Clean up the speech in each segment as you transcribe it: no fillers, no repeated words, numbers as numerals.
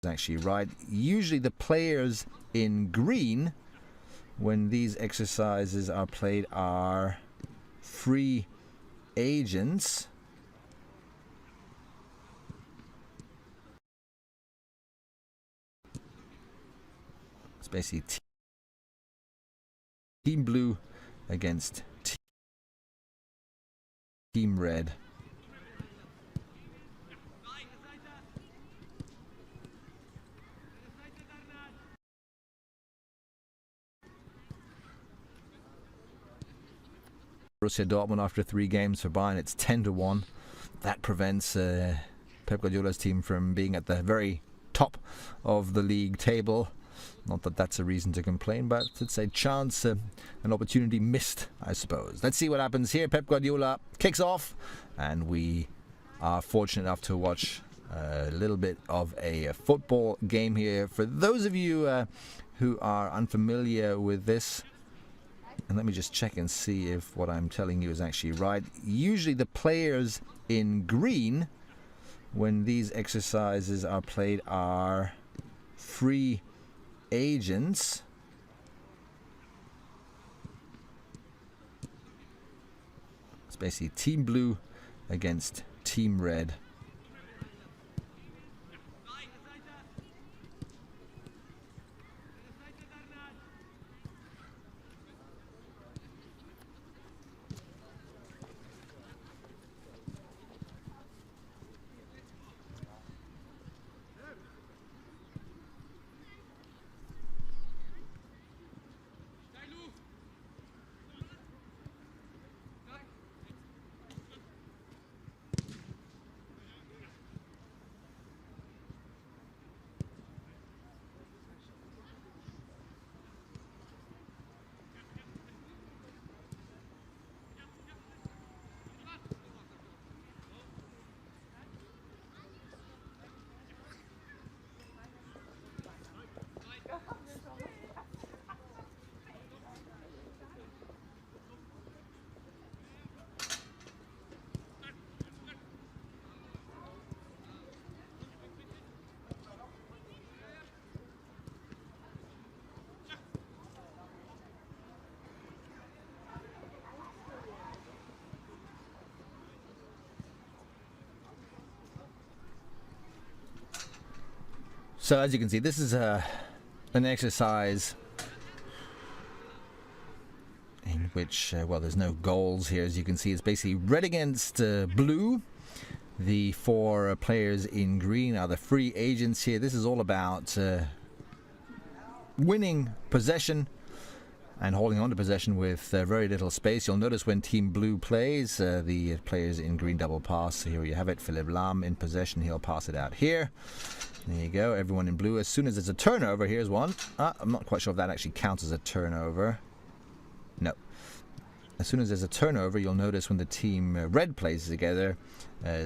actually right. Usually the players in green, when these exercises are played, are free agents. It's basically Team Blue against Team Red. Borussia Dortmund after 3 games for Bayern, it's 10-1. That prevents Pep Guardiola's team from being at the very top of the league table. Not that that's a reason to complain, but it's a chance, an opportunity missed, I suppose. Let's see what happens here. Pep Guardiola kicks off, and we are fortunate enough to watch a little bit of a football game here. For those of you who are unfamiliar with this, and let me just check and see if what I'm telling you is actually right. Usually the players in green, when these exercises are played, are free agents. It's basically Team Blue against Team Red. So as you can see, this is an exercise in which, well, there's no goals here. As you can see, it's basically red against blue. The 4 players in green are the free agents here. This is all about winning possession and holding on to possession with very little space. You'll notice when Team Blue plays, the players in green double pass. Here you have it, Philipp Lahm in possession. He'll pass it out here. There you go, everyone in blue. As soon as there's a turnover, here's one. I'm not quite sure if that actually counts as a turnover. No. As soon as there's a turnover, you'll notice when the Team Red plays together,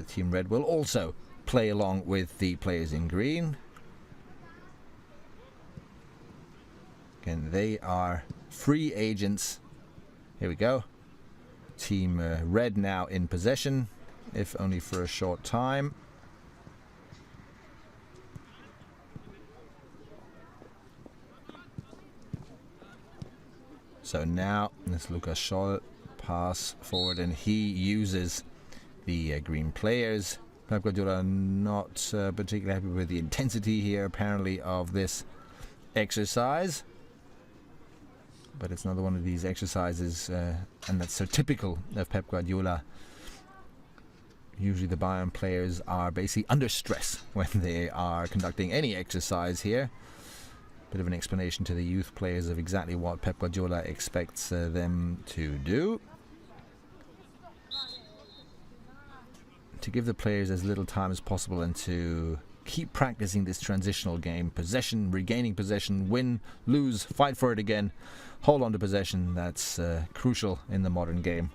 Team Red will also play along with the players in green. Again, they are free agents. Here we go. Team Red now in possession, if only for a short time. So now, this Lukas Scholl pass forward, and he uses the green players. Pep Guardiola not particularly happy with the intensity here, apparently, of this exercise. But it's another one of these exercises, and that's so typical of Pep Guardiola. Usually the Bayern players are basically under stress when they are conducting any exercise here. Bit of an explanation to the youth players of exactly what Pep Guardiola expects them to do. To give the players as little time as possible and to keep practicing this transitional game. Possession, regaining possession, win, lose, fight for it again. Hold on to possession. That's crucial in the modern game.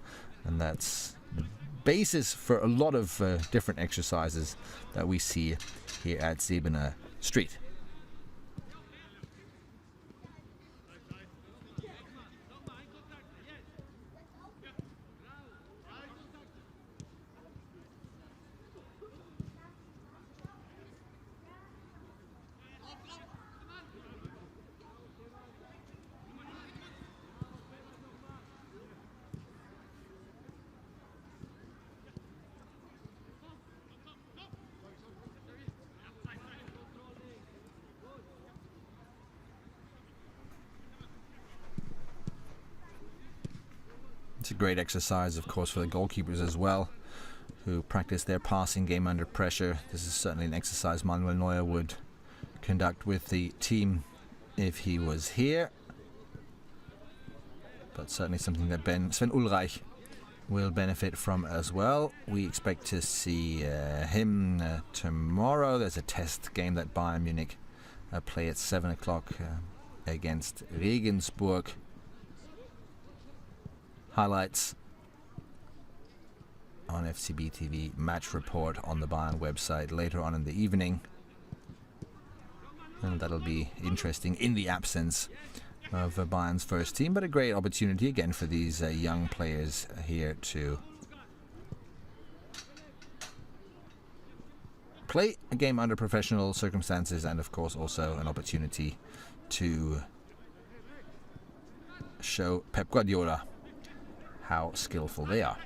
And that's the basis for a lot of different exercises that we see here at Sebener Street. It's a great exercise, of course, for the goalkeepers as well, who practice their passing game under pressure. This is certainly an exercise Manuel Neuer would conduct with the team if he was here. But certainly something that Sven Ulreich will benefit from as well. We expect to see him tomorrow. There's a test game that Bayern Munich play at 7 o'clock against Regensburg. Highlights on FCB TV, match report on the Bayern website later on in the evening. And that'll be interesting in the absence of Bayern's first team, but a great opportunity again for these young players here to play a game under professional circumstances, and of course also an opportunity to show Pep Guardiola how skillful they are.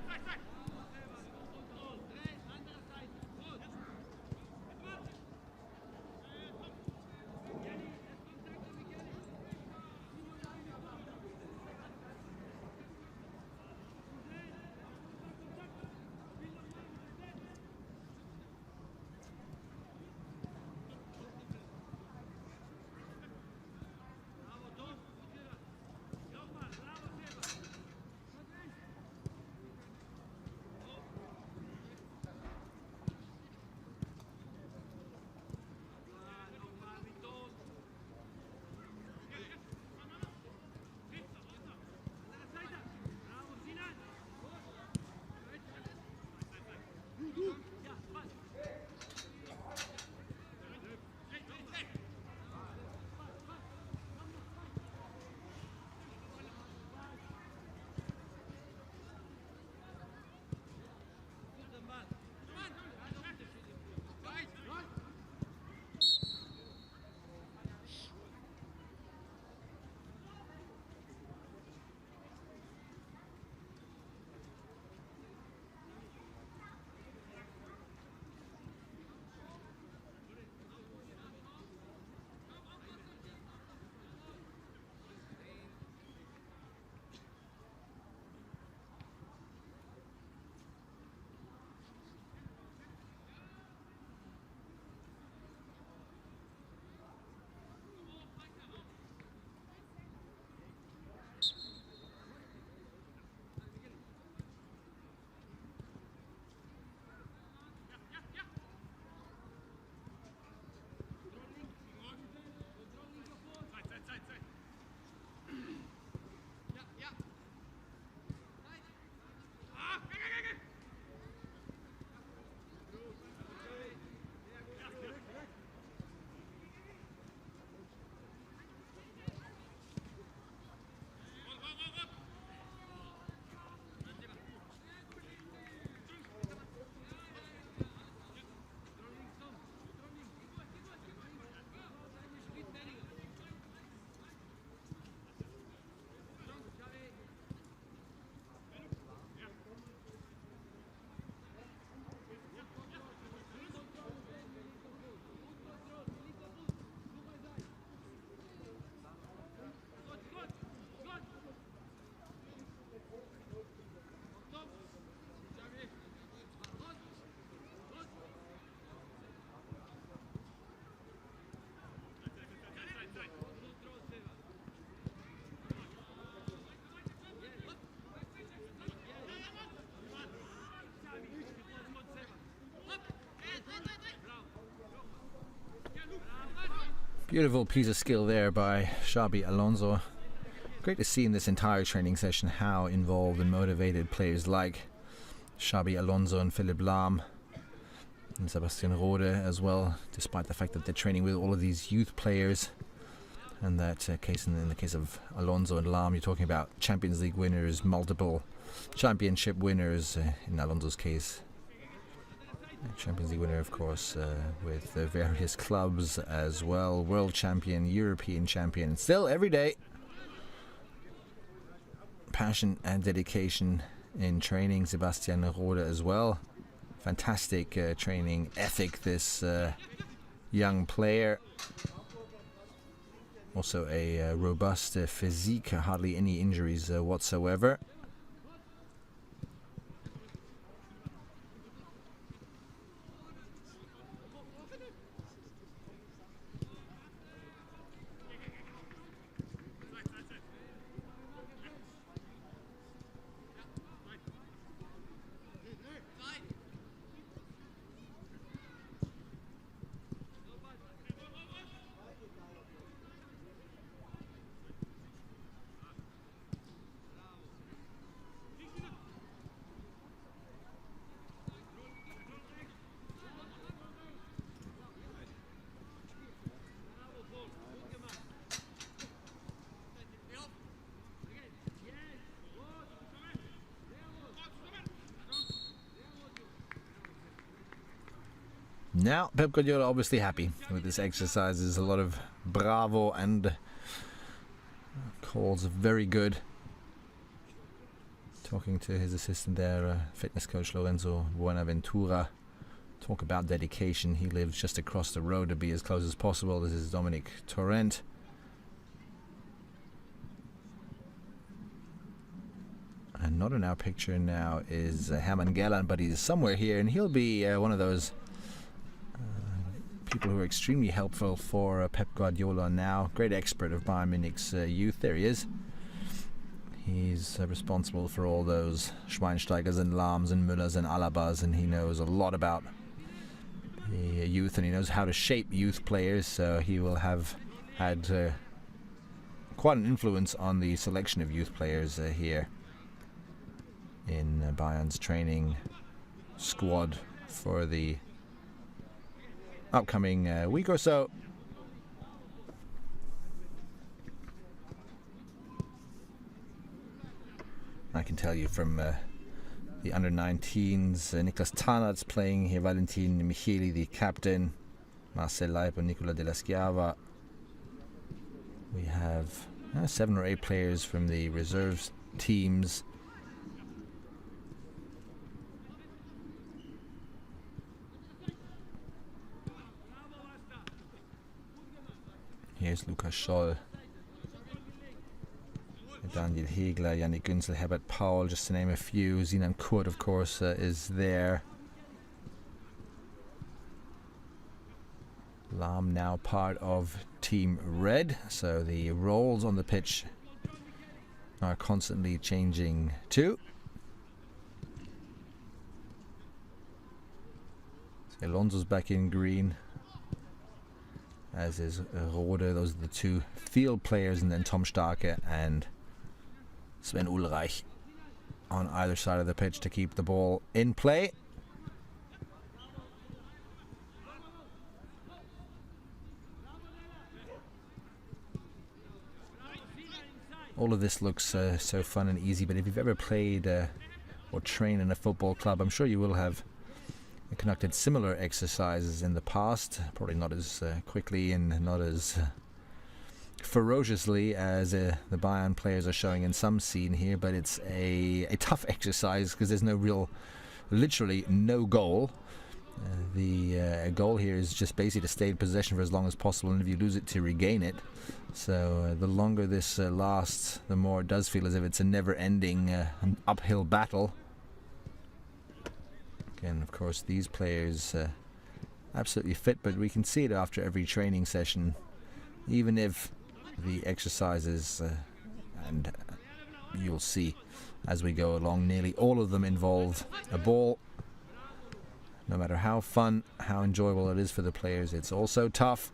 Beautiful piece of skill there by Xabi Alonso. Great to see in this entire training session how involved and motivated players like Xabi Alonso and Philipp Lahm and Sebastian Rode as well, despite the fact that they're training with all of these youth players. And that in the case of Alonso and Lahm, you're talking about Champions League winners, multiple championship winners, in Alonso's case. Champions League winner, of course, with various clubs as well. World champion, European champion. Still, every day, passion and dedication in training. Sebastian Rode as well. Fantastic training ethic, this young player. Also a robust physique, hardly any injuries whatsoever. Now, Pep Guardiola obviously happy with this exercise. There's a lot of bravo and calls very good. Talking to his assistant there, fitness coach Lorenzo Buenaventura. Talk about dedication. He lives just across the road to be as close as possible. This is Dominic Torrent. And not in our picture now is Hermann Gellan, but he's somewhere here, and he'll be one of those people who are extremely helpful for Pep Guardiola now. Great expert of Bayern Munich's youth. There he is. He's responsible for all those Schweinsteigers and Lahms and Müllers and Alabas, and he knows a lot about the youth, and he knows how to shape youth players, so he will have had quite an influence on the selection of youth players here in Bayern's training squad for the upcoming week or so. I can tell you from the under-19s, Niklas Tarnaert's playing here, Valentin Micheli, the captain, Marcel Leip and Nicola de la Schiava. We have 7 or 8 players from the reserves teams. Here's Lukas Scholl, Daniel Hegler, Yannick Günzel, Herbert Paul, just to name a few. Sinan Kurt, of course, is there. Lahm now part of Team Red, so the roles on the pitch are constantly changing too. So Alonso's back in green, as is Rode. Those are the 2 field players, and then Tom Starke and Sven Ulreich on either side of the pitch to keep the ball in play. All of this looks so fun and easy, but if you've ever played or trained in a football club, I'm sure you will have conducted similar exercises in the past, probably not as quickly and not as ferociously as the Bayern players are showing in some scene here, but it's a tough exercise because there's literally no goal. The goal here is just basically to stay in possession for as long as possible, and if you lose it, to regain it. So the longer this lasts, the more it does feel as if it's a never-ending uphill battle. Again, of course, these players absolutely fit, but we can see it after every training session, even if the exercises, and you'll see as we go along, nearly all of them involve a ball. No matter how fun, how enjoyable it is for the players, it's also tough.